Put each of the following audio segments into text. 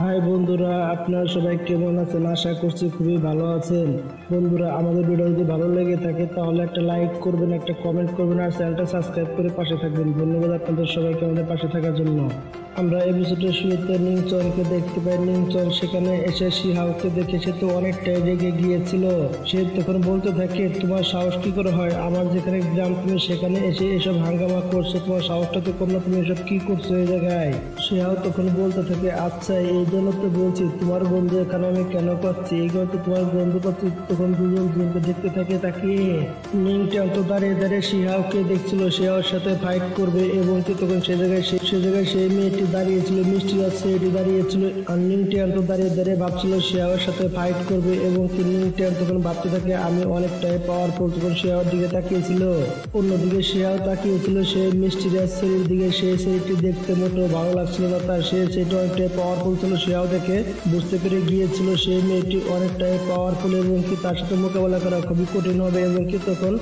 High বন্ধুরা, আপনারা সবাই কেমন আছেন? আশা করছি খুবই ভালো আছেন। বন্ধুরা, আমাদের ভিডিও যদি ভালো লেগে থাকে তাহলে একটা লাইক করবেন, একটা কমেন্ট করবেন আর চ্যানেলটা সাবস্ক্রাইব করে পাশে থাকবেন। ধন্যবাদ আপনাদের সবাইকে আমাদের পাশে থাকার জন্য। আমরা এপিসোডের শুরুতে নিংচনকে দেখতে পাই। নিংচন সেখানে এসে শিহাওকে দেখে সে তো অনেকটাই রেগে গিয়েছিল। সে তখন বলতে থাকে, তোমার সাহস কি করে হয় আমার যেখানে গ্রাম তুমি সেখানে এসে এসব হাঙ্গামা করছো? তোমার সাহসটা তো কম না, তুমি এসব কি করছো এই জায়গায়? শিহাও তখন বলতে থাকে, আচ্ছা এই জন্য তো বলছি তোমার বন্ধু এখানে আমি কেন পাচ্ছি, এই জন্য তো তোমার বন্ধু পাচ্ছি। তখন দুজনকে দেখতে থাকে তাকিয়ে। নিংচন তো দাঁড়িয়ে দাঁড়িয়ে শিহাওকে দেখছিল, শিহাওর সাথে ফাইট করবে এবং কি তখন সে জায়গায় সেই মেয়েটি দাঁড়িয়েছিল, মিষ্টি আছে এটি দাঁড়িয়েছিল। আর নিংটিয়ান তো দাঁড়িয়ে দাঁড়িয়ে ভাবছিল শিয়াওর সাথে ফাইট করবে এবং কি নিংটিয়ান তখন ভাবতে থাকে আমি অনেকটাই পাওয়ারফুল। তখন শিয়াওর দিকে তাকিয়েছিল, অন্যদিকে শিয়াও তাকিয়েছিল সেই মিষ্টি ছেলের দিকে। সেই ছেলেটি দেখতে মোটেও ভালো লাগছিল না তার, সেটা অনেকটাই পাওয়ারফুল ছিল। শিয়াও দেখে বুঝতে পেরে গিয়েছিল সেই মেয়েটি অনেকটাই পাওয়ারফুল এবং কি তার সাথে মোকাবেলা করা খুবই কঠিন হবে। এবং কি তখন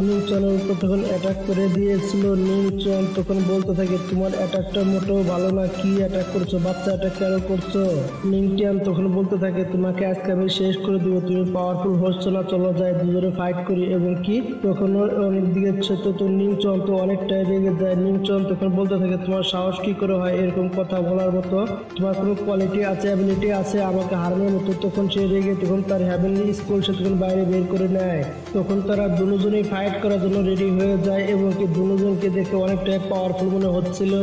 নিংচনের উপর তখন অ্যাটাক করে দিয়েছিল। নিংচন তখন বলতে থাকে, তোমার অ্যাটাকটা মোটেও ভালো না, কি অ্যাটাক করছো বাচ্চা, অ্যাটাক কেন করছো? নিংটিয়ান তখন বলতে থাকে, তোমাকে আজকে আমি শেষ করে দিব, তুমি পাওয়ারফুল হচ্ছ না, চলো যাই দুজনে ফাইট করি। এবং কি তখন অনেক দিকে তো নিংচন তো অনেকটাই রেগে যায়। নিংচন তখন বলতে থাকে, তোমার সাহস কি করে হয় এরকম কথা বলার মতো? তোমার কোনো কোয়ালিটি আছে, অ্যাবিলিটি আছে আমাকে হারানোর মতো? তখন সে রেগে তখন তার হ্যাভেনলি স্কুল সে তখন বাইরে বের করে নেয়। তখন তারা দুজনেই ফাইট করার জন্য রেডি হয়ে যায় এবং কি দুজনকে দেখে অনেকটাই পাওয়ারফুল মনে হচ্ছিল।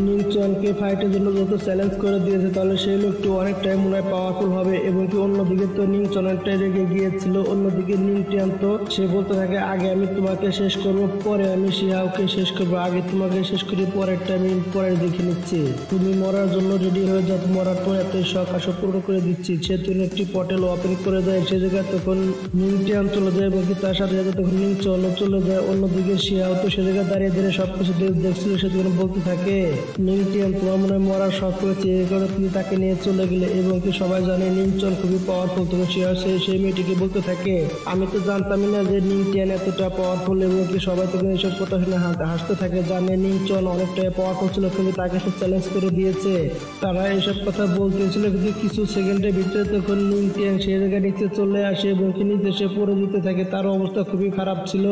নিংচনকে ফাইটের জন্য যত চ্যালেঞ্জ করে দিয়েছে তাহলে সেই লোকটি অনেকটাই মনে হয় পাওয়ারফুল হবে। এবং কি অন্যদিকে তো নিংচন অনেকটাই রেগে গিয়েছিল। অন্যদিকে নিংটিয়ান তো সে বলতে থাকে, আগে আমি তোমাকে শেষ করব, পরে আমি শিহাওকে শেষ করবো, আগে তোমাকে শেষ করি, পরেরটা আমি পরে দেখে নিচ্ছি। তুমি মরার জন্য রেডি হয়ে যাও, মরার পর এত শখ আসো পূর্ণ করে দিচ্ছি। সে তখন একটি পটেল ওপেন করে দেয়, সে জায়গায় তখন নিংটিয়ান চলে যায় এবং কি তার সাথে সাথে তখন নিংচন চলে যায়। অন্যদিকে শিহাও তো সে জায়গায় দাঁড়িয়ে দাঁড়িয়ে সবকিছু দেখছিল। সে তখন বলতে থাকে, নিংটিয়ান তোমার মনে হয় মরার শখ করেছে, এই কারণে তুমি তাকে নিয়ে চলে গেলে। এবং কি সবাই জানে নিংচন খুবই পাওয়ারফুল। তখন শিহাও সেই মেয়েটিকে বলতে থাকে, আমি তো জানতামই না যে নিংটিয়ান এতটা পাওয়ারফুল। এবং কি সবাই তখন এইসব কথা শুনে হাসতে থাকে, জানে নিংচন অনেকটাই পাওয়ারফুল ছিল কিন্তু তাকে সে চ্যালেঞ্জ করে দিয়েছে। তারা এইসব কথা বলতেছিল কিন্তু কিছু সেকেন্ডের ভিতরে তখন নিংটিয়ান সেই জায়গায় নিচে চলে আসে এবং কি নিচে সে পড়ে যেতে থাকে। তার অবস্থা খুবই খারাপ ছিল।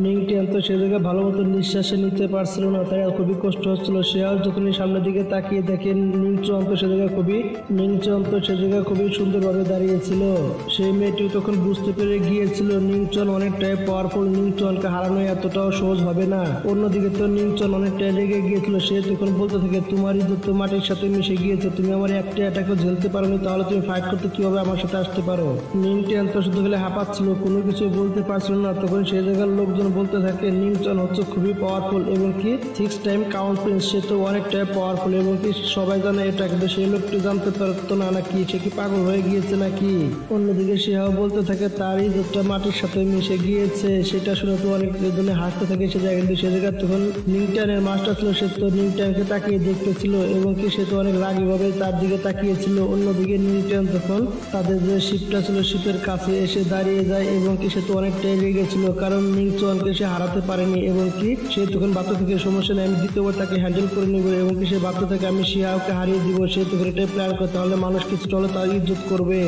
নিংটিয়ান তো সে জায়গায় ভালো মতো নিঃশ্বাসে নিতে পারছিল না, তাই খুবই কষ্ট হচ্ছিল। সেও যখন সামনের দিকে তাকিয়ে দেখে নিংচন তো সে জায়গায় খুবই সুন্দরভাবে দাঁড়িয়েছিল। সেই মেয়েটিও তখন বুঝতে পেরে গিয়েছিল নিংচন অনেকটাই পাওয়ারফুল, নিংচনকে হারানো এতটাও সহজ হবে না। অন্যদিকে তো নিংচন অনেকটাই রেগে গিয়েছিল। সে তখন বলতে থাকে, তোমার ইজ্জত তো মাটির সাথে মিশে গিয়েছে, তুমি আমার একটা অ্যাটাকও ঝেলতে পারোনি, তাহলে তুমি ফাইট করতে কিভাবে আমার সাথে আসতে পারো? নিংটিয়ান তো শুধু গেলে হাঁপাচ্ছিল, কোনো কিছু বলতে পারছিল না। তখন সেই জায়গার লোকজন বলতে থাকে, নিংচন হচ্ছে খুবই পাওয়ারফুল এবং কি 6 টাইম কাউন্ট প্রিন্স, সে তো অনেকটাই পাওয়ারফুল। এবং কি সবাই জানে এটা, কিন্তু সেই লোকটি জানতে পারতো না নাকি সে কি পাগল হয়ে গিয়েছে নাকি? অন্যদিকে সেও বলতে থাকে তার ইজ্জতটা মাটির সাথে মিশে গিয়েছে। সেটা শুনে তো অনেক জনে হাসতে থাকে সে জায়গায়। কিন্তু সে জায়গায় তখন নিংটিয়ানের মাস্টার ছিল, সে তো নিংটিয়ানকে তাকিয়ে দেখতেছিল এবং কি সে তো অনেক রাগীভাবে তার দিকে তাকিয়েছিল। অন্যদিকে নিংটিয়ান তখন তাদের যে শিপটা ছিল শিপের কাছে এসে দাঁড়িয়ে যায় এবং কি সে তো অনেকটাই রেগেছিল, কারণ নিংচনকে সে হারাতে পারেনি। এবং কি সে তখন ভাবতে থেকে সমস্যা নেই, আমি দ্বিতীয়বার তাকে হ্যান্ডেল করে নিব। এবং কি সে ভাবতে থাকে আমি শিহাওকে হারিয়ে দিব। সে তখন এটাই প্ল্যান করে, তাহলে মানুষ কিছু চলে তার ইজ্জত করবে।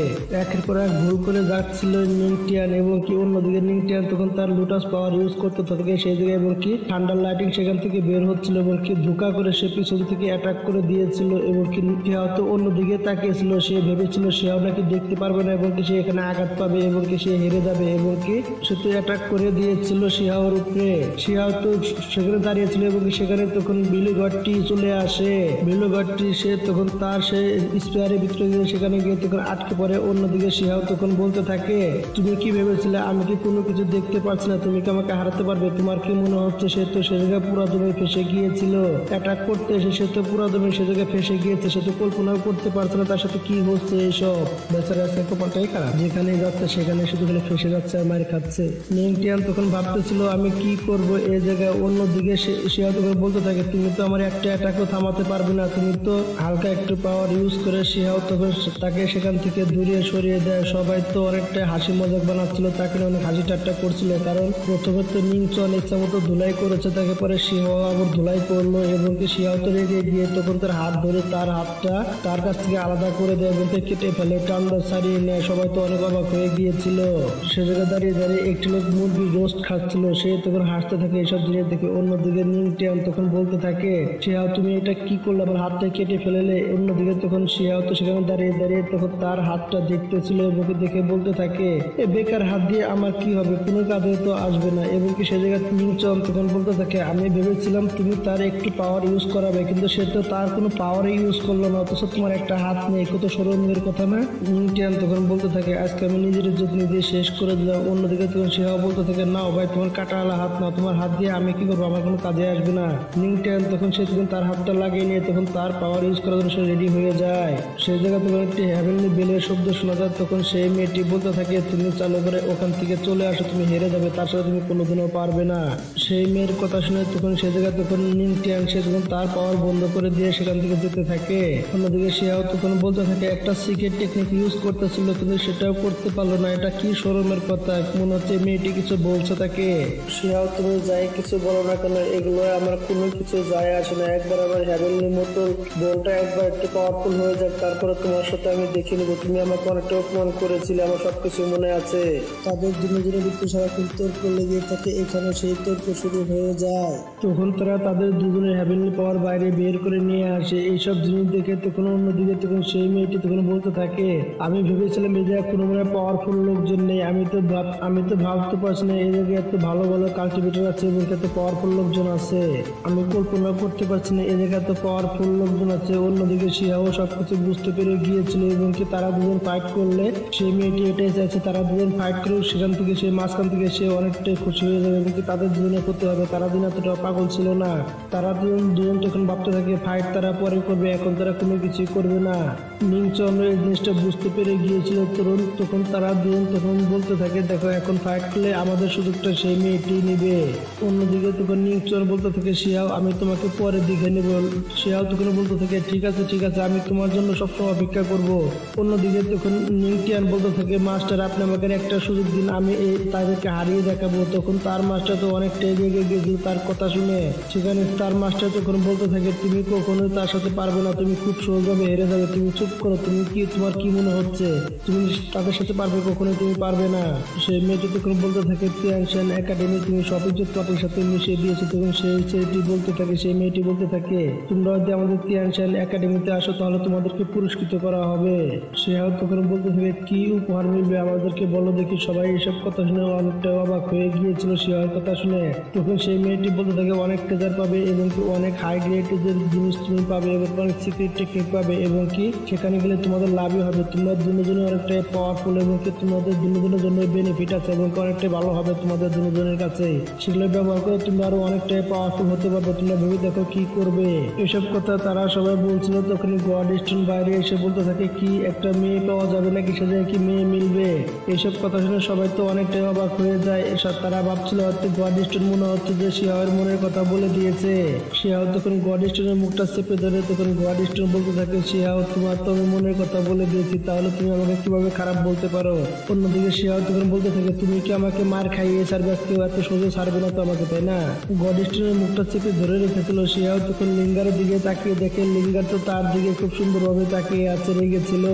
একের পর এক ভুল করে যাচ্ছিল নিংটিয়ান। এবং কি অন্যদিকে নিংটিয়ান তখন তার লুটাস পাওয়ার ইউজ করতে থাকে সেই জায়গায়। এবং কি ঠান্ডার লাইটিং সেখান থেকে বের হচ্ছিল এবং কি ধোঁকা করে সে পিছন থেকে অ্যাটাক করে দিয়েছিল। এবং কি শিহাও তো অন্যদিকে তাকিয়েছিল, সে ভেবেছিল শিহাও নাকি দেখতে পারবে না এবং কি সে এখানে আঘাত পাবে এবং কি সে হেরে যাবে। এবং কি সে তো অ্যাটাক করে দিয়েছিল শিহাওর উপরে। শিহাও তো সেখানে দাঁড়িয়েছিল এবং সেখানে তখন বিলুঘরটি চলে আসে। বিলুঘরটি সে তখন তার সে স্পেয়ারের ভিতরে গিয়ে সেখানে গিয়ে তখন আটকে পড়ে। অন্যদিকে শিহাও তখন বলতে থাকে, তুমি কি ভেবেছিলে আমি কি কোনো কিছু দেখতে পাচ্ছি না, তুমি কি আমাকে হারাতে পারবে? তোমার কি মনে হচ্ছে? সে তো সে জায়গায় পুরা দমে ফেসে গিয়েছিল, অ্যাটাক করতে এসে সে তো পুরা দমে সে জায়গায় ফেসে গিয়েছে। সে তো কল্পনাও করতে পারছে না তার সাথে কি হচ্ছে। এইসব বেচারা কপালটাই খারাপ, যেখানে যাচ্ছে সেখানে শুধু খালি ফেসে যাচ্ছে আর মার খাচ্ছে। নিংটিয়ান তখন ভাবতেছিল আমি কি করব এই জায়গায়। অন্যদিকে সেও তখন বলতে থাকে, তুমি তো আমার একটা অ্যাটাকও থামাতে পারবে না, তুমি তো হালকা একটু পাওয়ার ইউজ করে। সেও তখন তাকে সেখান থেকে দূরে সরিয়ে দেয়। সবাই তো অনেকটা হাসি মজাক বানাচ্ছিল, তাকে অনেক হাসি ঠাট্টা করছিল, কারণ প্রথমে তো নিংচন ইচ্ছা মতো ধুলাই করেছে তাকে, পরে শিহাও আবার ধুলাই করলো এবং কি শিহাও তো রেগে গিয়ে তখন তার হাত ধরে তার হাতটা তার কাছ থেকে আলাদা করে দেয় এবং কেটে ফেলে, টান্ডা ছাড়িয়ে নেয়। সবাই তো অনেক অবাক হয়ে গিয়েছিল। সে জায়গায় দাঁড়িয়ে দাঁড়িয়ে একটি লোক মুরগি রোস্ট খাচ্ছিল, সে তখন হাসতে থাকে এসব জিনিস দেখে। অন্যদিকে নিংটিয়ান তখন বলতে থাকে, শিহাও তুমি এটা কি করলে, আমার হাতটা কেটে ফেলেলে। অন্যদিকে তখন শিহাও তো সেখানে দাঁড়িয়ে দাঁড়িয়ে তখন তার হাতটা দেখতেছিল এবং দেখে বলতে থাকে, এ বেকার হাত দিয়ে আমার কি হবে, কোনো কাজে তো আসবে না। এবং কি সে জায়গায় নিংচন তখন বলতে থাকে, আমি ভেবেছিলাম তুমি তার একটু পাওয়ার ইউজ করাবে, কিন্তু সে তো তার কোনো পাওয়ার ইউজ করলো না, অথচ তোমার একটা হাত নেই, কত শরমের কথা না। নিংটিয়ান তখন বলতে থাকে, আজকে আমি নিজের ইজ্জত নিজে শেষ করে দিলাম। অন্যদিকে তখন শিহাও বলতে থাকে, নাও ভাই তোমার কাটাওয়ালা হাত নাও, তোমার হাত দিয়ে আমি কি করবো, আমার কোনো কাজে আসবে না। নিংটিয়ান তখন সে তখন তার হাতটা লাগিয়ে নিয়ে তখন তার পাওয়ার ইউজ করার জন্য সে রেডি হয়ে যায়। সেই জায়গায় তখন একটি হেভেনলি বেলের শব্দ শোনা যায়। তখন সেই মেয়েটি বলতে থাকে, তুমি চালু করে ওখান থেকে চলে আসো, তুমি হেরে যাবে, তার সাথে তুমি কোনোদিনও পারবে না। সেই মেয়ের কথা শুনে তখন সে জায়গায় তখন নিংটিয়ান সে তখন তার পাওয়ার বন্ধ করে দিয়ে সেখান থেকে যেতে থাকে। অন্যদিকে সেও তখন বলতে থাকে, একটা সিক্রেট টেকনিক ইউজ করতেছিল কিন্তু সেটাও করতে পারলো না, এটা কি শরমের কথা। মনে হচ্ছে মেয়েটি কিছু বলছে তাকে। সেও তুমি যাই কিছু বলো না কেন, এগুলো আমার কোনো কিছু যায় আসে না, একবার আমার হেভেনলি মতো বোনটা একবার একটু পাওয়ারফুল হয়ে যাক, তারপরে তোমার সাথে আমি দেখে নেবো। তুমি আমাকে অনেকটা অপমান করেছিলে, আমার সবকিছু মনে আছে। তাদের দুজনের ভিতরে সারাক্ষণ তর্ক লেগে থাকে, এখানে সেই তর্ক শুরু হয়ে যায়। তখন তারা তাদের দুজনের হেভেনলি পাওয়ার বাইরে বের করে নিয়ে আসে। এইসব জিনিস দেখে তখন অন্যদিকে তখন সেই মেয়েটি তখন বলতে থাকে, আমি ভেবেছিলাম এই জায়গায় কোনো মানে পাওয়ারফুল লোকজন নেই, আমি তো ভাবতে পারছি না এই জায়গায় এত ভালো ভালো কাল্টিভেটর আছে এবং এত পাওয়ারফুল লোকজন আছে, আমি কল্পনা করতে পারছি না এই জায়গায় এত পাওয়ারফুল লোকজন আছে। অন্যদিকে শিহাও সবকিছু বুঝতে পেরে গিয়েছিল এবং কি তারা দুজন ফাইট করলে সেই মেয়েটি এটাই চাইছে তারা দুজন ফাইট করুক, সেখান থেকে সে মাঝখান থেকে সে অনেকটাই খুশি হয়ে যাবে এবং কি তাদের দুজনে করতে হবে। তারা দুজন এতটা পাগল ছিল না, তারা দুজন তখন ভাবতে থাকে ফাইট তারা পরে করবে, এখন তারা কোনো কিছুই করবে না। নিংচন এই জিনিসটা বুঝতে পেরে গিয়েছিল তখন তারা দুজন তখন বলতে থাকে, দেখো এখন ফাইট করলে আমাদের সুযোগটা সেই মেয়েটি নিবে। অন্যদিকে তখন নিংচন বলতে থাকে, শিয়াও আমি তোমাকে পরে দেখে নেব। শিয়াও তখন বলতে থাকে, ঠিক আছে আমি তোমার জন্য সবসময় অপেক্ষা করব। অন্যদিকে তখন নিংটিয়ান বলতে থাকে, মাস্টার আপনি আমাকে একটা সুযোগ দিন, আমি তাদেরকে হারিয়ে দেখাবো। তখন তার মাস্টার তো অনেকটা রেগে গিয়েছিল তার কথা শুনে। সেখানে তার মাস্টার তখন বলতে থাকে, তুমি কখনোই তার সাথে পারবে না, তুমি খুব সহজভাবে হেরে যাবে, তুমি চুপ করো, তোমার কি মনে হচ্ছে তুমি তাদের সাথে পারবে, কখনোই তুমি পারবে না। সেই মেয়েটি তখন বলতে থাকে, তিয়াংশান একাডেমি তুমি সব ইজ্জত পাটের সাথে মিশিয়ে দিয়েছো। তখন সেই মেয়েটি বলতে থাকে, তোমরা যদি আমাদের তিয়াংশান একাডেমিতে আসো তাহলে তোমাদেরকে পুরস্কৃত করা হবে। সে তখন বলতে থাকে, কি উপহার মিলবে আমাদেরকে বলো দেখি। সবাই এসব কথা শুনে অনেকটা অবাক হয়ে গিয়েছিল শিহার কথা শুনে। তখন সেই মেয়েটি বলতে থাকে, অনেক ট্রেজার পাবে এবং কি অনেক হাই গ্রেডের জিনিস তুমি পাবে এবং অনেক সিক্রেট টেকনিক পাবে এবং কি সেখানে গেলে তোমাদের লাভই হবে। তোমরা দুজনে অনেকটাই পাওয়ারফুল এবং কি তোমাদের দুজনের জন্য বেনিফিট আছে এবং অনেকটাই ভালো হবে তোমাদের দুজনের কাছে। সেগুলো ব্যবহার করে তোমরা আরো অনেকটাই পাওয়ারফুল হতে পারবে, তোমরা ভেবে দেখো কি করবে। এসব কথা তারা সবাই বলছিল। তখন গড স্টোন বাইরে এসে বলতে থাকে, কি একটা মেয়ে পাওয়া যাবে নাকি, সে জায়গায় কি মেয়ে মিলবে। এইসব কথা শুনে সবাই তো অনেকটাই অবাক হয়ে যায়। এসব তারা ভাবছিল হয়তো গড স্টোন মনে হচ্ছে যে শিহাওয়ের মনের কথা বলে দিয়েছে। শিহাও তখন গড স্টোনের মুখটা চেপে ধরে তখন গড স্টোন বলতে থাকে, শিহাও তোমার তো আমি মনের কথা বলে দিয়েছি, তাহলে তুমি আমাকে কিভাবে খারাপ বলতে পারো। অন্যদিকে শিহাও তখন বলতে থাকে, তুমি কি আমাকে মার খাইয়ে ছাড়বে, কেউ এত সহজে ছাড়বে না তো আমাকে, তাই না। গড স্টোনের মুখটা চেপে ধরে রেখেছিল। শিহাও তখন লিঙ্গারের দিকে তাকিয়ে দেখে লিঙ্গার তো তার দিকে খুব সুন্দরভাবে তাকিয়ে আছে, রেগেছিল।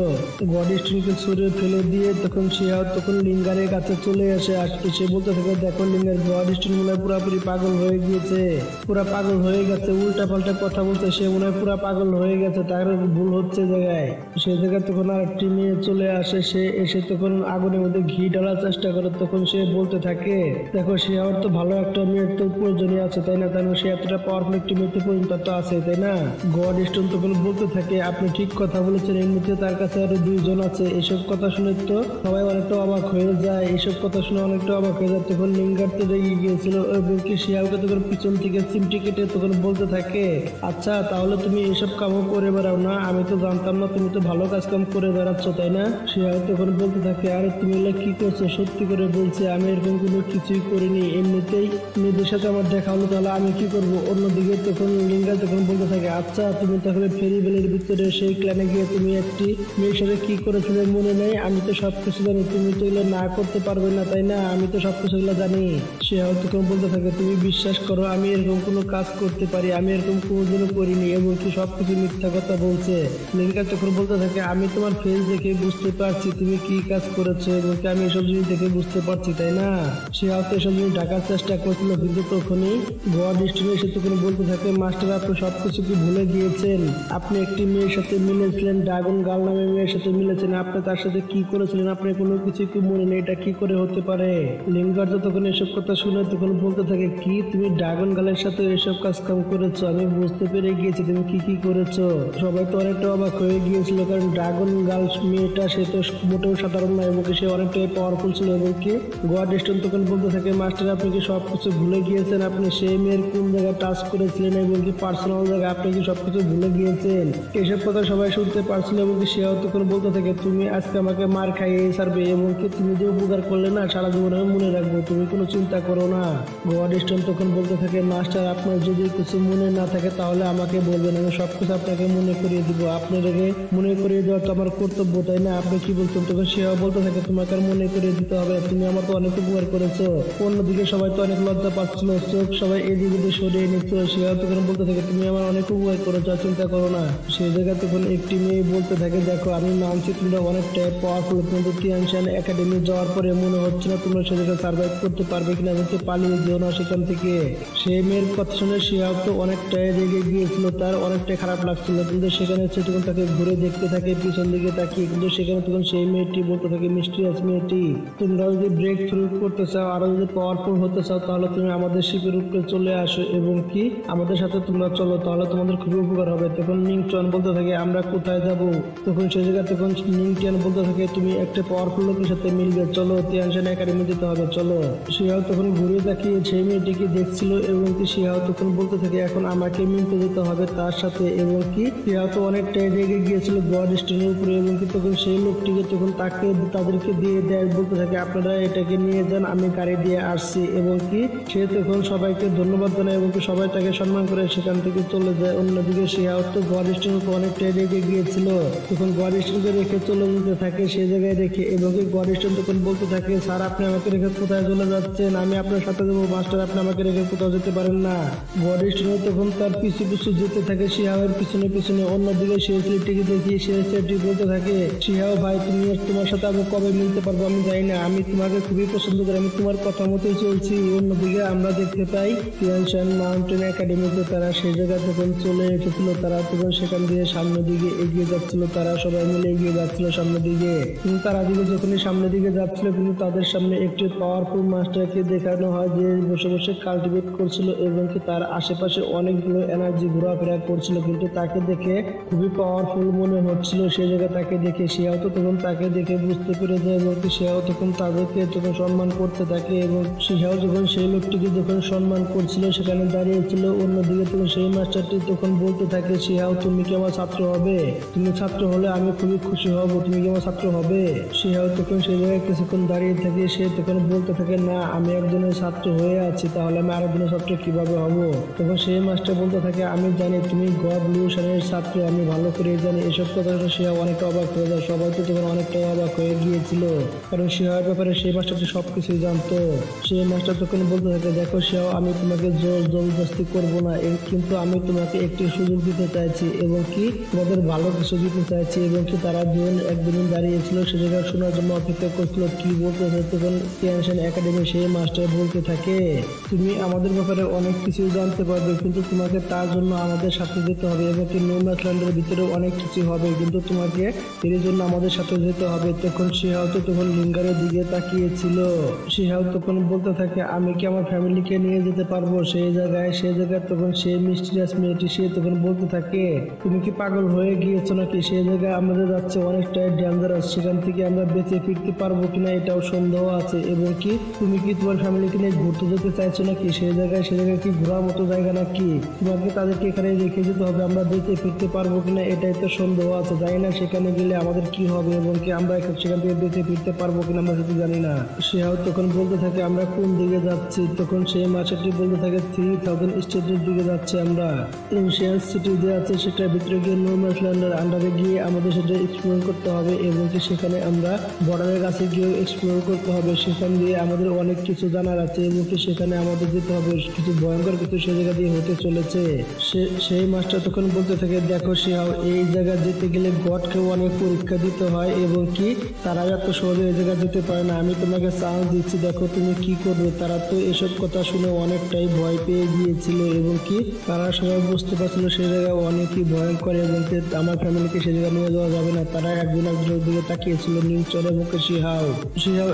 গড স্টোনকে ছুঁড়ে ফেলে দিয়ে তখন শিহাও তখন লিঙ্গারের কাছে চলে আসে। সে বলতে থাকে, দেখো লিঙ্গার গড স্টোন মনে হয় পুরোপুরি পাগল হয়ে গিয়েছে, পুরা পাগল হয়ে গেছে, উল্টা পাল্টা কথা বলছে, সে মনে হয় পুরা পাগল হয়ে গেছে, তার ভুল হচ্ছে জায়গায়। সে জায়গায় তখন আর একটি মেয়ে চলে আসে, সে এসে তখন আগুনের মধ্যে ঘি ঢালার চেষ্টা করে। তখন সে বলতে থাকে, দেখো সে আমার তো ভালো একটা মেয়ের তো প্রয়োজনীয় আছে, তাই না, তাই না, সে এতটা পাওয়ারফুল একটি মেয়েতে পর্যন্ত তো আছে, তাই না। গড স্টোন তখন বলতে থাকে, আপনি ঠিক কথা বলেছেন, এমনিতে তার কাছে আরো দুইজন আছে। এইসব কথা শুনে তো সবাই অনেকটা অবাক হয়ে যায়। এইসব কথা শুনে অনেকটা অবাক হয়ে যায়। তখন লিঙ্গার তো রেগে গিয়েছিল এবং কি শিয়ালকে তখন পিছন থেকে চিমটি কেটে তখন বলতে থাকে, আচ্ছা তাহলে তুমি এইসব কামও করে বেড়াও না, আমি তো জানতাম না তুমি তো ভালো কাজ কাম করে বেড়াচ্ছ, তাই না। শিয়াল তখন বলতে থাকে, আরে তুমি কি করছো, সত্যি করে বলছি আমি এরকম কোনো কিছুই করিনি, এমনিতেই মেয়েদের সাথে আমার দেখা হলো, তাহলে আমি কি করবো। অন্যদিকে তখন লিঙ্গা তখন বলতে থাকে, আচ্ছা তুমি তাহলে ফেরিবেলের ভিতরে সেই ক্লানে গিয়ে তুমি একটি মেয়ের সাথে কি করেছিলে মনে নেই, আমি তো সবকিছু জানি, তুমি তো এগুলো না করতে পারবে না, তাই না, আমি তো সবকিছু এগুলো জানি। সে তখন বলতে থাকে, তুমি বিশ্বাস করো আমি এরকম কোনো কাজ করতে পারি, আমি এরকম কোনোদিনও করিনি এবং কি সবকিছু নাকি মিথ্যা কথা বলছে। লিঙ্কার তখন বলতে থাকে আমি তোমার ফেস দেখে বুঝতে পারছি তুমি কি কাজ করেছো এবং আমি এসব জিনিস দেখে বুঝতে পারছি, তাই না? সে হয়তো এসব জিনিস ঢাকার চেষ্টা করছিল, কিন্তু তখনই গোয়া ডিস্ট্রিক্টে এসে তখন বলতে থাকে মাস্টার আপনি সবকিছু কি ভুলে গিয়েছেন? আপনি একটি মেয়ের সাথে মিলেছিলেন, ড্রাগন গার্ল নামে মেয়ের সাথে মিলেছেন, আপনি তার সাথে কি করেছিলেন আপনি কোনো কিছু কি মনে নেই? এটা কি করে হতে পারে? লিঙ্গার তো তখন এসব কথা শুনে তখন বলতে থাকে কি তুমি ড্রাগন গার্লের সাথে এসব কাজ কাম করেছো? আমি বুঝতে পেরে গিয়েছি তুমি কি কি করেছো। সবাই তো অনেকটা অবাক হয়ে গিয়েছিল, কারণ ড্রাগন গার্ল মেয়েটা সে তো মোটেও সাধারণ নয় এবং সে অনেকটাই পাওয়ারফুল ছিল। এবং কি গোয়া ডিস্ট্রিক্ট তখন বলতে থাকে মাস্টার আপনি কি সবকিছু ভুলে গিয়েছেন? আপনি সেই মেয়ের কোন জায়গায় টাচ করেছিলেন এবং কি পার্সোনাল জায়গায় আপনি কি সবকিছু ভুলে গিয়েছেন? এসব কথা সবাই শুনতে পারছিল এবং কি সেও তখন বলতে থাকে তুমি আজকে আমাকে মার খাইয়ে ছাড়বে এবং কি তুমি যে উপকার করলে না সারা জীবন আমি মনে রাখবো, তুমি কোনো চিন্তা করো না। গোয়া ডিস্ট্রিক্ট তখন বলতে থাকে মাস্টার আপনার যদি কিছু মনে না থাকে তাহলে আমাকে বলবেন, আমি সবকিছু আপনাকে মনে করিয়ে দিব। আপনি রেগে মনে করিয়ে দেওয়া তো আমার কর্তব্য, তাই না? আপনি কি বলছেন? তখন সেও বলতে থাকে তোমাকে আর মনে করিয়ে দিতে হবে, তুমি আমার তো অনেক উপকার করেছো। অন্যদিকে সবাই তো অনেক লজ্জা পাচ্ছিল, চোখ সবাই এদিকে সরিয়ে নিচ্ছিল। সেও তখন বলতে থাকে তুমি আমার অনেক উপকার করেছো, চিন্তা করো না। সেই জায়গায় তখন একটি মেয়ে বলতে থাকে দেখো আমি মানছি তোমরা অনেকটাই পাওয়ারফুল, কিন্তু তিয়ানশান একাডেমি যাওয়ার পরে মনে হচ্ছে না তোমরা সে জায়গায় সার্ভাইভ করতে পারবে কিনা, হচ্ছে পালিয়ে যেও না সেখান থেকে। সেই মেয়ের কথা শুনে শিহাব তো অনেকটাই রেগে গিয়েছিল, তার অনেকটাই খারাপ লাগছিল, কিন্তু সেখানে সে তখন তাকে ঘুরে দেখতে থাকে পিছন দিকে তাকিয়ে, কিন্তু সেখানে তখন সেই মেয়েটি বলতে থাকে মিস্টিরিয়াস মেয়েটি তোমরা যদি ব্রেক থ্রু করতে চাও আরো যদি পাওয়ারফুল হতে চাও তাহলে তুমি আমাদের শিপের উপরে চলে আসো এবং কি আমাদের সাথে তোমরা চলো, তাহলে তোমাদের খুবই উপকার হবে। তখন নিংটন বলতে থাকে আমরা কোথায় যাব? তখন সেই জায়গায় তখন নিংটিয়ান বলতে থাকে তুমি একটা পাওয়ারফুল লোকের সাথে মিলবে, চলো তিয়ানশান একাডেমি যেতে হবে চলো। শিহাও তখন ঘুরে তাকিয়ে সেই মেয়েটিকে দেখছিল এবং কি শিহাও তখন বলতে থাকে এখন আমাকে মিলতে যেতে হবে তার সাথে। এবং কি শিহাও তো অনেকটাই রেগে গিয়েছিল গড স্টোনের উপরে এবং কি তখন সেই লোকটিকে তখন তাদেরকে দিয়ে দেয়, বলতে থাকে আপনারা এটাকে নিয়ে যান, আমি গাড়ি দিয়ে আসছি। এবং কি সে তখন সবাইকে ধন্যবাদ জানায় এবং কি সবাই তাকে সম্মান করে সেখান থেকে চলে যায়। অন্যদিকে শিহাও তো গড স্টোনের উপর অনেকটাই রেগে গিয়েছিল, তখন গড স্টোনকে রেখে চলে যেতে থাকে সেই জায়গায় রেখে। এবং কি গড স্টোন তখন বলতে থাকে স্যার আপনি আমাকে রেখে কোথায় চলে যাচ্ছেন? আমি আপনার সাথে যাবো মাস্টার, আপনি আমাকে রেখে কোথাও যেতে পারেন না। গড স্টোন তখন তার পিছু পিছু যেতে থাকে শিহাওয়ের পিছনে পিছনে। অন্যদিকে সেই ছেলেটিকে দেখি সেই ছেলেটি বলতে থাকে শিহাও ভাই তুমি তোমার সাথে আমি কবে মিলতে পারবো আমি জানি না, আমি তোমাকে খুবই পছন্দ করি, আমি তোমার কথা মতোই চলছি। অন্যদিকে আমরা দেখতে পাই তিয়ানশান মাউন্টেন একাডেমিতে তারা সেই জায়গায় তখন চলে এসেছিল, তারা তখন সেখান দিয়ে সামনের দিকে এগিয়ে যাচ্ছিল, তারা সবাই মিলে এগিয়ে যাচ্ছিল সামনের দিকে। কিন্তু তারা দিকে যখনই সামনের দিকে যাচ্ছিল কিন্তু তাদের সামনে একটি পাওয়ারফুল মাস্টারকে দেখানো হয় যে বসে বসে কাল্টিভেট করছিল এবং কি তার আশেপাশে অনেকগুলো এনার্জি ঘোরাফেরা করছিল, কিন্তু তাকে দেখে খুবই পাওয়ারফুল মনে হচ্ছিল। সেই জায়গায় তাকে দেখে সেও তো তখন তাকে দেখে বুঝতে পেরে যায় এবং সেও তখন তাদেরকে তখন সম্মান করতে থাকে এবং সেও যখন সেই লোকটিকে যখন সম্মান করছিল সেখানে দাঁড়িয়েছিল। অন্যদিকে তখন সেই মাস্টারটি তখন বলতে থাকে সেও তুমি কি আমার ছাত্র হবে? তুমি ছাত্র হলে আমি খুবই খুশি হব, তুমি কি আমার ছাত্র হবে? সেও তখন সেই জায়গায় কিছুক্ষণ দাঁড়িয়ে থাকে, সে তখন বলতে থাকে না আমি একজনের ছাত্র হয়ে আছি, তাহলে আমি আরেকজনের ছাত্র কিভাবে হব? তখন সেই মাস্টার বলতে থাকে আমি জানি তুমি গড লুশনের ছাত্র, আমি ভালো করে জানি। এসব কথা সে অনেকটা অবাক হয়ে যায়, সবাই তো তখন অনেকটা অবাক হয়ে গিয়েছিল, কারণ সেহার ব্যাপারে সেই মাস্টারটি সবকিছুই জানতো। সেই মাস্টার তখন বলতে থাকে দেখো সেও আমি তোমাকে জোর জবরদস্তি করবো না, কিন্তু আমি তোমাকে একটি সুযোগ দিতে চাইছি এবং কি তোমাদের ভালো কিছু দিতে চাইছি। এবং কি তারা দুজন একদিন দাঁড়িয়েছিল সে জায়গায় শোনার জন্য অপেক্ষা করছিল কি বলতে থাকে। তখন তিয়ানশান একাডেমি সেই মাস্টার বলতে থাকে তুমি আমাদের ব্যাপারে অনেক কিছু জানতে পারবে, কিন্তু তোমাকে তার জন্য আমাদের সাথে যেতে হবে এবং কি নোম্যান্সল্যান্ডের ভিতরে অনেক কিছু হবে, কিন্তু তোমাকে এর জন্য আমাদের সাথে যেতে হবে। তখন শিহাও তো তখন লিঙ্গারের দিকে তাকিয়েছিল, শিহাও তখন বলতে থাকে আমি কি আমার ফ্যামিলিকে নিয়ে যেতে পারবো সেই জায়গায়? তখন সেই মিস্টিরিয়াস মেয়েটি সে তখন বলতে থাকে তুমি কি পাগল হয়ে গিয়েছো নাকি? সেই জায়গায় আমাদের যাচ্ছে অনেকটাই ডেঞ্জারাস, সেখান থেকে আমরা বেঁচে ফিরতে পারবো কিনা এটাও সন্দেহ আছে। এবং কি তুমি কি তোমার ফ্যামিলিকে নিয়ে ঘুরতে যেতে চাইছো নাকি সেই জায়গায়? কি ঘোরার মতো জায়গা নাকি? তোমাকে তাদেরকে এখানে রেখে যেতে হবে, আমরা বেঁচে ফিরতে পারবো কিনা এটাই তো সন্দেহ আছে, জানি না সেখানে গেলে আমাদের কি হবে এবং কি আমরা সেখান থেকে বেঁচে ফিরতে পারবো কিনা আমরা সেটা জানি না। সেও তখন বলতে থাকে আমরা কোন দিকে যাচ্ছি? তখন সেই মাস্টারটি বলতে থাকে 3000 স্টেটের দিকে যাচ্ছে আমরা, এনশিয়েন্ট সিটি যে আছে সেটার ভিতরে গিয়ে নোম্যান্সল্যান্ডের আন্ডারে গিয়ে আমাদের সেটা এক্সপ্লোর করতে হবে এবং কি সেখানে আমরা বর্ডারের কাছে গিয়ে এক্সপ্লোর করতে হবে, সেখান দিয়ে আমাদের অনেক কিছু জানার আছে এবং কি সেখানে আমাদের যেতে হবে, কিছু ভয়ঙ্কর কিছু সে জায়গা দিয়ে হতে চলেছে। সেই মাস্টার তখন তখন বলতে থাকে, দেখো শিহাও, এই জায়গা যেতে গেলে গডকে অনেক পরীক্ষা দিতে হয় এবং কি তারা এত সহজে এই জায়গা যেতে পারে না। আমি তোমাকে চান্স দিচ্ছি, দেখো তুমি কি করবে। তারা তো এসব কথা শুনে অনেকটাই ভয় পেয়ে গিয়েছিল এবং কি তারা সবাই বুঝতে পারছিল সেই জায়গায় অনেকই ভয়ঙ্কর এবং কি আমার ফ্যামিলিকে সেই জায়গায় নিয়ে যাওয়া যাবে না। তারা একজন একজনের দিকে তাকিয়েছিল, নিউচর এবং শিহাও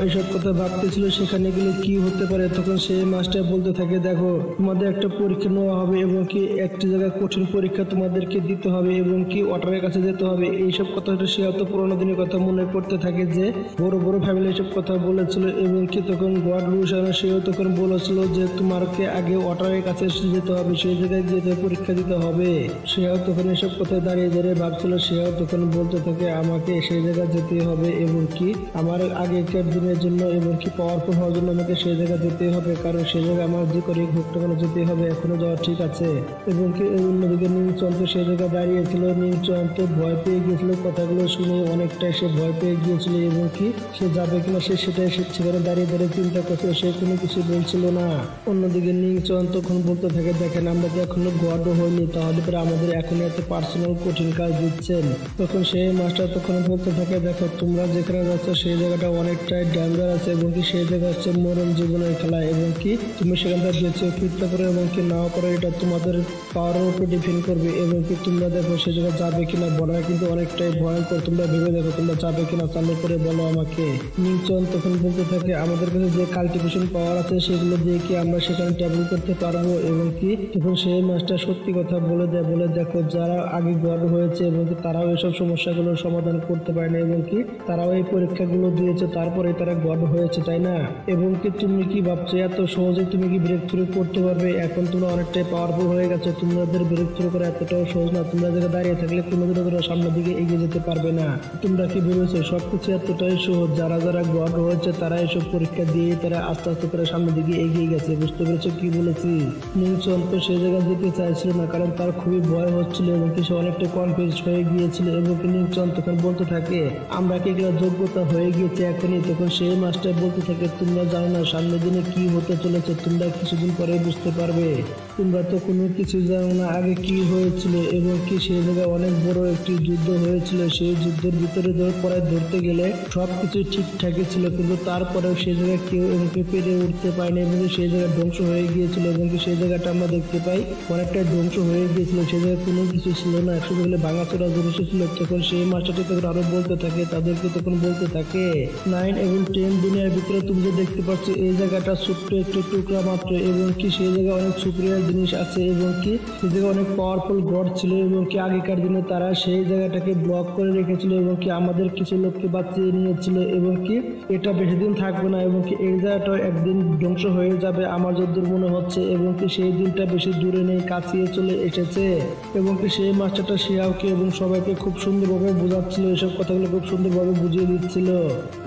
এসব কথা ভাবতেছিল সেখানে গেলে কি হতে পারে। তখন সেই মাস্টার বলতে থাকে, দেখো তোমাদের একটা পরীক্ষা নেওয়া হবে এবং কি একটি জায়গায় কঠিন পরীক্ষা তোমাদেরকে দিতে হবে এবং কি ওয়াটারের কাছে যেতে হবে। এইসব কথা শিহাও তো পুরোনো দিনের কথা মনে পড়তে থাকে যে বড় বড় ফ্যামিলি এসব কথা বলেছিল এবং কি তখন গড রুশানো সেও তখন বলেছিল যে তোমাকে আগে ওয়াটারের কাছে যেতে হবে, সেই জায়গায় গিয়ে পরীক্ষা দিতে হবে। সেও তখন এসব কথা দাঁড়িয়ে দাঁড়িয়ে ভাবছিল। সেও তখন বলতে থাকে, আমাকে সেই জায়গায় যেতে হবে এবং কি আমার আগেকার দিনের জন্য এবং কি পাওয়ারফুল হওয়ার জন্য আমাকে সেই জায়গায় যেতে হবে, কারণ সেই জায়গায় আমার যে করে হোক কেন যেতে হবে, এখনো যাওয়া ঠিক আছে। এবং কি অন্যদিকে নীলচন্দ্র সেই জায়গায় দাঁড়িয়েছিল। নীলচন্দ্র ভয় পেয়ে গিয়েছিল, কথাগুলো শুনে অনেকটাই সে ভয় পেয়ে গিয়েছিল এবং কি সে যাবে কিনা সেটাই সেখানে দাঁড়িয়ে দাঁড়িয়ে চিন্তা করছিল, সে কোনো কিছু বলছিল না। অন্যদিকে নীলচন্দ্র তখন বলতে থাকে, দেখেন আমরা তো এখনো গডও হইনি, তাহলে পরে আমাদের এখন এত পার্সোনাল কঠিন কাজ দিচ্ছেন। তখন সেই মাস্টার তখন বলতে থাকে, দেখো তোমরা যেখানে যাচ্ছ সেই জায়গাটা অনেকটাই ডেঞ্জার আছে এবং কি সেই জায়গা হচ্ছে মরণ জীবনের খেলা এবং কি তুমি সেখান থেকে বেঁচে ফিরতে পারো এবং কি নাও পারো, এটা তোমাদের পাওয়ারের উপর ডিপেন্ড করবে এবং কি তোমরা দেখো সেই জায়গায় যাবে কিনা। বর্ডার কিন্তু অনেকটাই ভয়ঙ্কর, তোমরা ভেবে দেখো তোমরা যাবে কিনা, চালু করে বলো আমাকে। নিউচন তখন বলতে থাকে, আমাদের কাছে যে কাল্টিভেশন পাওয়ার আছে সেগুলো দিয়ে কি আমরা সেখানে ট্যাবল করতে পারবো এবং কি তখন সেই মাস্টার সত্যি কথা বলে দেয়, বলে দেখো যারা আগে গড হয়েছে এবং কি তারাও এসব সমস্যাগুলোর সমাধান করতে পারে না এবং কি তারাও এই পরীক্ষাগুলো দিয়েছে, তারপরে তারা গড হয়েছে, তাই না? এবং কি তুমি কি ভাবছো এত সহজে তুমি কি ব্রেক থ্রু করতে পারবে? এখন তোমরা অনেকটাই পাওয়ারফুল হয়ে গেছো, তোমাদের ব্রেক থ্রু করা এতটাও সহজ না। তোমরা জায়গায় দাঁড়িয়ে থাকলে কোনোদিনও তোমরা সামনের দিকে এগিয়ে যেতে পারবে না। তোমরা কি ভেবেছো সবকিছু এতটাই সহজ? যারা যারা গড হয়েছে তারা এসব পরীক্ষা দিয়ে তারা আস্তে আস্তে তারা সামনের দিকে এগিয়ে গেছে। বুঝতে পেরেছো কি বলেছি? নিউচন তো সেই জায়গায় যেতে চাইছিল না, কারণ তার খুবই ভয় হচ্ছিল এবং কি সে অনেকটা কনফিউজ হয়ে গিয়েছিল এবং নিউচন তখন বলতে থাকে, আমরা কি এগুলো যোগ্যতা হয়ে গিয়েছে এখনই? তখন সেই মাস্টার বলতে থাকে, তোমরা জানো না সামনের দিনে কি হতে চলেছে, তোমরা কিছুদিন পরে বুঝতে পারবে। তোমরা তো কোনো কিছু জানো না আগে কি হয়েছিল এবং কি সেই জায়গায় অনেক বড় একটি যুদ্ধ হয়েছিল। সেই যুদ্ধের ভিতরে পরে ধরতে গেলে সবকিছু ঠিকঠাকই ছিল, কিন্তু তারপরেও সেই জায়গায় কেউ এমনকি পেরে উঠতে পারেনি এবং সেই জায়গায় ধ্বংস হয়ে গিয়েছিল এবং কি সেই জায়গাটা আমরা দেখতে পাই অনেকটা ধ্বংস হয়ে গিয়েছিল। সেই জায়গায় কোনো কিছু ছিল না, শুধু বলে ভাঙাচোরা জিনিস ছিল। তখন সেই মাস্টারটি তখন আরো বলতে থাকে, তাদেরকে তখন বলতে থাকে, 9 এবং 10 দুনিয়ার ভিতরে তুমি যে দেখতে পাচ্ছ এই জায়গাটা ছোট্ট একটু টুকরা মাত্র এবং কি সেই জায়গায় অনেক সুপ্রিয়ার জিনিস আছে এবং কি সেই জায়গায় অনেক পাওয়ারফুল গড ছিল এবং কি আগেকার দিনে তারা সেই জায়গাটাকে ব্লক করে রেখেছিল এবং কি আমাদের কিছু লোককে বাঁচিয়ে নিয়েছিল এবং কি এটা বেশি দিন থাকবে না এবং কি এই জায়গাটা একদিন ধ্বংস হয়ে যাবে আমার যতদূর মনে হচ্ছে এবং কি সেই দিনটা বেশি দূরে নেই, কাছিয়ে চলে এসেছে। এবং কি সেই মাস্টারটা শিয়াওকে এবং সবাইকে খুব সুন্দরভাবে বোঝাচ্ছিল, এসব কথাগুলো খুব সুন্দরভাবে বুঝিয়ে দিচ্ছিল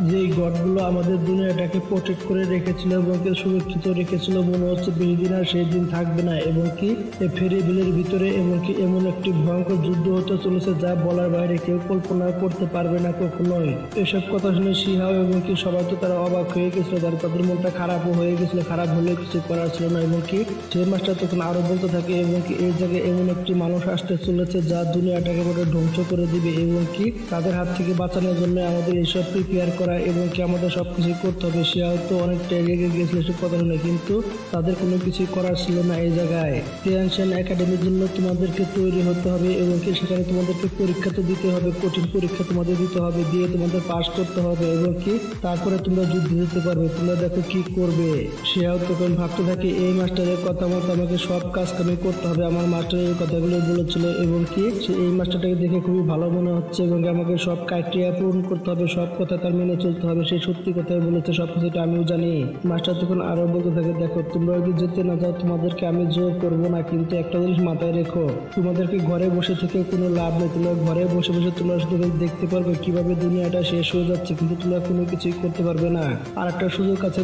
যে এই গডগুলো আমাদের দুনিয়াটাকে প্রোটেক্ট করে রেখেছিল এবং কি সুরক্ষিত রেখেছিল। মনে হচ্ছে বেশি দিন আর সেই দিন থাকবে না এবং কি এই ফেরি বিলের ভিতরে এবং কি এমন একটি ভয়ঙ্কর যুদ্ধ হতে চলেছে যা বলার বাইরে, কেউ কল্পনা করতে পারবে না কখনোই। এসব কথা শুনে শিহাও এবং কি সবাই তো তারা অবাক হয়ে গেছিল, তাদের মনটা খারাপও হয়ে গেছিল, খারাপ হলে কিছু করার ছিল না। এবং কি সেই মাস্টার তখন আরো বলতে থাকে এবং কি এই জায়গায় এমন একটি মানুষ আসতে চলেছে যা দুনিয়াটাকে বড় ধ্বংস করে দিবে এবং কি তাদের হাত থেকে বাঁচানোর জন্য আমাদের এইসব প্রিপেয়ার করা এবং কি আমাদের সবকিছু করতে হবে। শিয়াও তো অনেকটা রেগে গিয়েছিল এসব কথা শুনে, কিন্তু তাদের কোনো কিছুই করার ছিল না। এই জায়গায় টেনশন একাডেমির জন্য তোমাদেরকে তৈরি হতে হবে এবং কি সেখানে তোমাদেরকে পরীক্ষা তো দিতে হবে, কঠিন পরীক্ষা তোমাদের দিতে হবে, দিয়ে তোমাদের পাস করতে হবে এবং কি তারপরে তোমরা যুদ্ধে যেতে পারবে। তোমরা দেখো কি করবে। সেও তখন ভাবতে থাকে, এই মাস্টারের কথা মতো আমাকে সব কাজ কামি করতে হবে। আমার মাস্টারের কথাগুলো বলেছিল এবং কি সে এই মাস্টারটাকে দেখে খুবই ভালো মনে হচ্ছে এবং আমাকে সব ক্রাইটেরিয়া পূরণ করতে হবে, সব কথা তার মেনে চলতে হবে। সে সত্যি কথাই বলেছে, সব কিছুটা আমিও জানি। মাস্টার তখন আরো বলতে থাকে, দেখো তোমরা যদি যেতে না যাও তোমাদেরকে আমি জোর করবো না, কিন্তু একটা জিনিস মাথায় রেখো, তোমাদেরকে ঘরে বসে থেকে কোনো লাভ নেই। তোমরা ঘরে বসে বসে তোমরা শুধু দেখতে পারবে কিভাবে দুনিয়াটা শেষ হয়ে যাচ্ছে, কিন্তু তোমরা কোনো কিছুই করতে পারবে না। আর একটা সুযোগ আছে,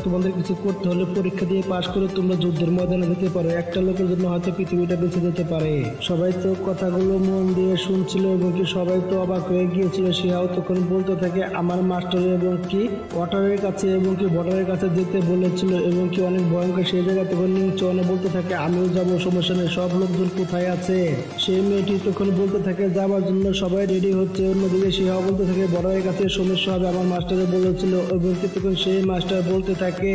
তোমাদের কিছু করতে হলে পরীক্ষা দিয়ে পাশ করে তোমরা যুদ্ধের ময়দানে যেতে পারো। একটা লোকের জন্য হয়তো পৃথিবীটা বেঁচে যেতে পারে। সবাই তো কথাগুলো মন দিয়ে শুনছিল এবং কি সবাই তো অবাক হয়ে গিয়েছিল। শিহাও তখন বলতে থাকে, আমার মাস্টার এবং কি ওয়াটারের কাছে এবং কি বর্ডারের কাছে যেতে বলেছিল এবং কি অনেক ভয়ঙ্কর সেই জায়গা। তখন নিউচনে বলতে বলতে থাকে আমিও যাবো, সমস্যা নেই, সব লোকজন কোথায় আছে। সেই মেয়েটি তখন বলতে থাকে যাওয়ার জন্য সবাই রেডি হচ্ছে। অন্যদিকে শিহাও বলতে থাকে বড়ের কাছে সমস্যা হবে, আমার মাস্টারে বলেছিল। এবং তখন সেই মাস্টার বলতে থাকে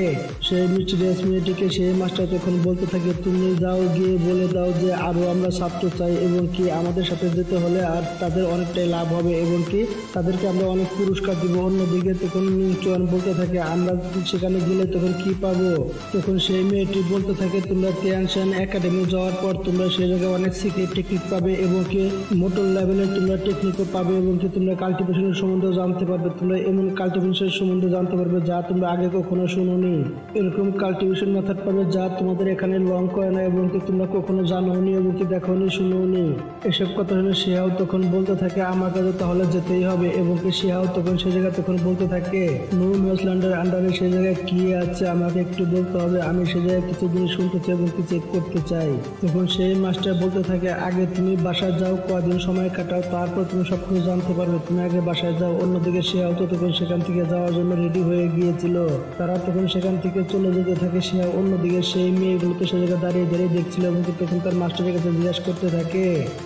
সেই মিস্টিরিয়াস মেয়েটিকে, সেই মাস্টার তখন বলতে থাকে তুমি যাও গিয়ে বলে দাও যে আরো আমরা ছাত্র চাই এবং কি আমাদের সাথে যেতে হলে আর তাদের অনেকটাই লাভ হবে এবং কি তাদেরকে আমরা অনেক পুরস্কার দিব। অন্যদিকে তখন চুয়ান বলতে থাকে আমরা সেখানে গেলে তখন কি পাবো। তখন সেই মেয়েটি বলতে থাকে তোমরা টিয়ানশান একাডেমি যাওয়ার পর তোমরা সেই জায়গায় অনেক সিক্রেট টেকনিক পাবে এবং কি মোটর লেভেলের তোমরা টেকনিকও পাবে এবং কি তোমরা কাল্টিভেশনের সম্বন্ধেও জানতে পারবে। তোমরা এমন কাল্টিভেশনের সম্বন্ধে জানতে পারবে যা তোমরা আগে কখনো শুনোনি। এরকম কাল্টিভেশন মেথড পাবে যা তোমাদের এখানে লং করে না এবং কি তোমরা কখনো জানোনি এবং কি দেখোনি শুনোনি। এসব কথা শুনে শিহাও তখন বলতে থাকে আমার কাছে তাহলে যেতেই হবে এবং কি শিহাও তখন সেই জায়গায় তখন বলতে থাকে নিউ নিউজিল্যান্ডের আন্ডারে সেই জায়গায় কি আছে আমাকে একটু বলতে হবে, আমি সেই জায়গায় কিছু জিনিস শুনতে চাই এবং কি চেক করতে চাই। তখন সেই মাস্টার বলতে থাকে আগে তুমি বাসায় যাও, কদিন সময় কাটাও, তারপর তুমি সবকিছু জানতে পারবে, তুমি আগে বাসায় যাও। অন্যদিকে শিহাও তো তখন সেখান থেকে যাওয়ার জন্য রেডি হয়ে গিয়েছিল। তারা তখন সেখান থেকে চলে যেতে থাকে। শিহাও অন্যদিকে সেই মেয়েগুলো তো সেই জায়গায় দাঁড়িয়ে দাঁড়িয়ে দেখছিল এবং কি তখন তার মাস্টারের কাছে জিজ্ঞাসা করতে থাকে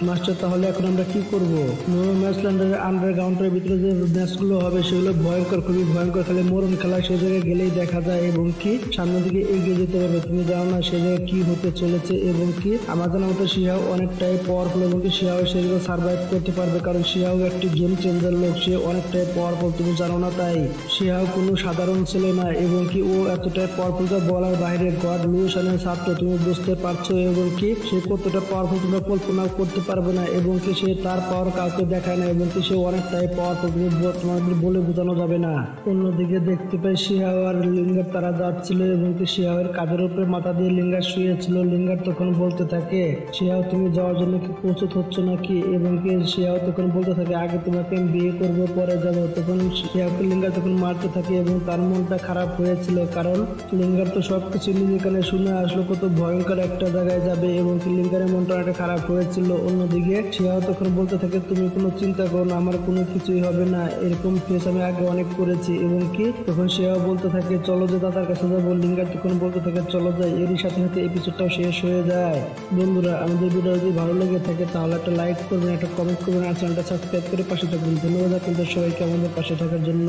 মাস্টার তাহলে এখন আমরা কি করবো। নিউ নিউজিল্যান্ডের আন্ডারগ্রাউন্ডের ভিতরে যে ম্যাচগুলো হবে সেগুলো ভয়ঙ্কর, খুবই ভয়ঙ্কর, খালি মরণ খেলা সেই জায়গায় গেলেই দেখা যায় এবং কি সামনের দিকে এগিয়ে যেতে পারবে। তুমি জানো না সেই জায়গায় কি হতে চলেছে এবং কি আমার জানার মতো শিহাও অনেকটাই পাওয়ারফুল এবং কি শিহাও সেগুলো সার্ভাইভ করতে পারবে, কারণ শিহাও একটি গেম চেঞ্জার লোক, সে অনেকটাই পাওয়ারফুল, তুমি জানো না। তাই শিহাও কোনো সাধারণ ছেলে না এবং কি ও এতটাই পাওয়ারফুল যা বলার বাইরে। গড লুশনের ছাত্র, তুমি বুঝতে পারছো এবং কি সে কতটা পাওয়ারফুল তোমরা কল্পনাও করতে পারবে না এবং কি সে তার পাওয়ার কাউকে দেখায় না এবং কি সে অনেকটাই পাওয়ারফুল, তুমি তোমাদের বলে বোঝানো যাবে না। অন্যদিকে দেখতে পাই শিহাও আর লিঙ্গার তারা যাচ্ছিল এবং কি শিহাওয়ের কাঁধের উপরে মাথা দিয়ে লিঙ্গার শুয়েছিল। লিঙ্গার তখন বলতে থাকে শিহাও তুমি যাওয়ার জন্য কি প্রস্তুত হচ্ছ নাকি এবং কি শিহাও তখন বলতে থাকে আগে তোমাকে আমি বিয়ে করবো পরে যাবো। তখন শিহাওকে লিঙ্গার তখন মারতে থাকে এবং তার মনটা খারাপ হয়েছিল, কারণ লিঙ্গার তো সবকিছু নিজের কানে শুনে আসলো কত ভয়ঙ্কর একটা জায়গায় যাবে এবং কি লিঙ্গারের মনটা অনেকটা খারাপ হয়েছিল। অন্যদিকে শিহাও তখন বলতে থাকে তুমি কোনো চিন্তা করো না, আমার কোনো কিছুই হবে না, এরকম ফেস আমি আগে অনেক করেছি এবং কি তখন শিহাও বলতে থাকে চলো যে দাদার কাছে যাবো। লিঙ্গার তখন বলতে থাকে চলো যাই। এরই সাথে সাথে এপিসোডটাও শেষ হয়ে যায়। বন্ধুরা আমাদের ভিডিও যদি ভালো লেগে থাকে তাহলে একটা লাইক করবেন, একটা কমেন্ট করবেন আর চ্যানেলটা সাবস্ক্রাইব করে পাশে থাকবেন। ধন্যবাদ আপনাদের সবাইকে আমাদের পাশে থাকার জন্য।